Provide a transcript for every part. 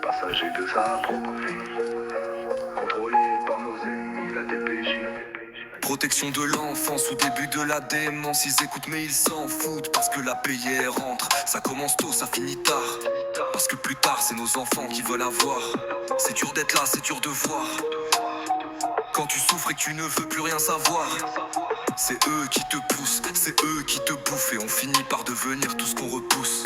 Passager de sa propre vie, contrôlé par nos ennemis, la DPJ. Protection de l'enfance au début de la démence. Ils écoutent mais ils s'en foutent parce que la payée rentre. Ça commence tôt, ça finit tard. Parce que plus tard c'est nos enfants qui veulent avoir. C'est dur d'être là, c'est dur de voir. Quand tu souffres et que tu ne veux plus rien savoir, c'est eux qui te poussent, c'est eux qui te bouffent. Et on finit par devenir tout ce qu'on repousse.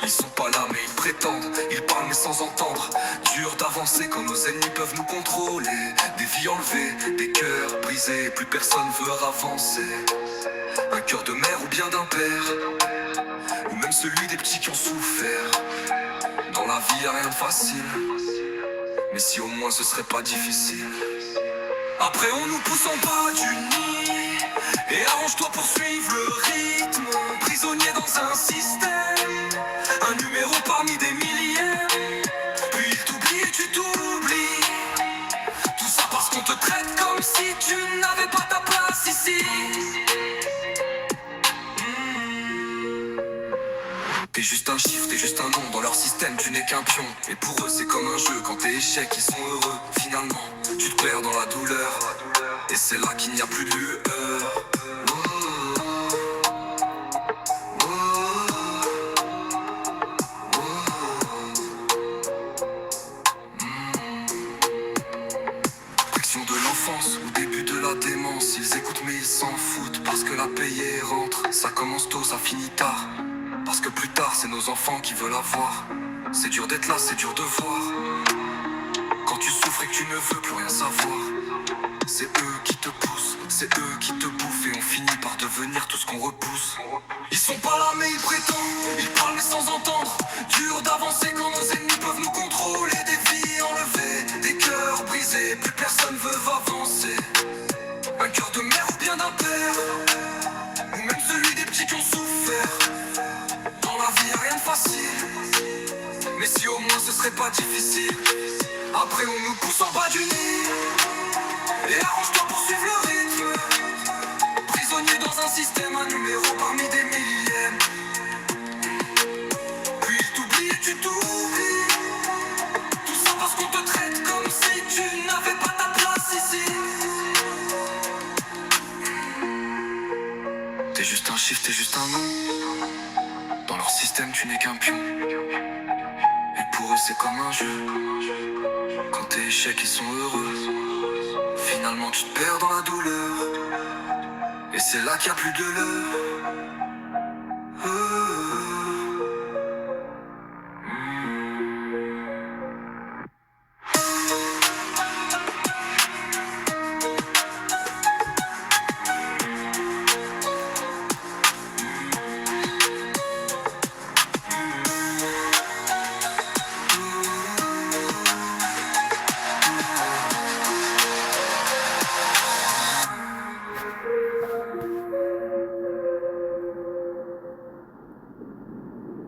Ils sont pas là mais ils prétendent, ils parlent mais sans entendre. Dur d'avancer quand nos ennemis peuvent nous contrôler. Des vies enlevées, des cœurs brisés, plus personne veut avancer. Un cœur de mère ou bien d'un père, ou même celui des petits qui ont souffert. Dans la vie y'a rien de facile, mais si au moins ce serait pas difficile. Après on nous pousse en bas du nid, et arrange-toi pour suivre le rythme. Prisonnier dans un système, un numéro parmi des milliers. Puis il t'oublie et tu t'oublies. Tout ça parce qu'on te traite comme si tu n'avais pas ta place ici. T'es juste un chiffre, t'es juste un nom. Dans leur système tu n'es qu'un pion. Et pour eux c'est comme un jeu. Quand t'es échec ils sont heureux. Finalement tu te perds dans la douleur, et c'est là qu'il n'y a plus de lueur. Action de l'enfance, au début de la démence. Ils écoutent mais ils s'en foutent parce que la payée rentre. Ça commence tôt, ça finit tard. Parce que plus tard c'est nos enfants qui veulent avoir. C'est dur d'être là, c'est dur de voir. Quand tu souffres et que tu ne veux plus rien savoir, c'est eux qui te poussent, c'est eux qui te bouffent. Et on finit par devenir tout ce qu'on repousse. Ils sont pas là mais ils prétendent, ils parlent mais sans entendre. Dur d'avancer quand nos ennemis peuvent nous contrôler. Des vies enlevées, des cœurs brisés, plus personne veut avancer. Un cœur de mère ou bien d'un père, ou même celui des petits qui ont souffert. Dans la vie y'a rien de facile, mais si au moins ce serait pas difficile. Après on nous pousse en bas du nid, et arrange-toi pour suivre le rythme. Prisonnier dans un système, un numéro parmi des milliers. Puis il t'oublie et tu t'oublies. Tout ça parce qu'on te traite comme si tu n'avais pas ta place ici. T'es juste un chiffre, t'es juste un nom. Dans leur système tu n'es qu'un pion. Et pour eux c'est comme un jeu. Quand t'es échec ils sont heureux. Finalement tu te perds dans la douleur, et c'est là qu'il n'y a plus de l'heure.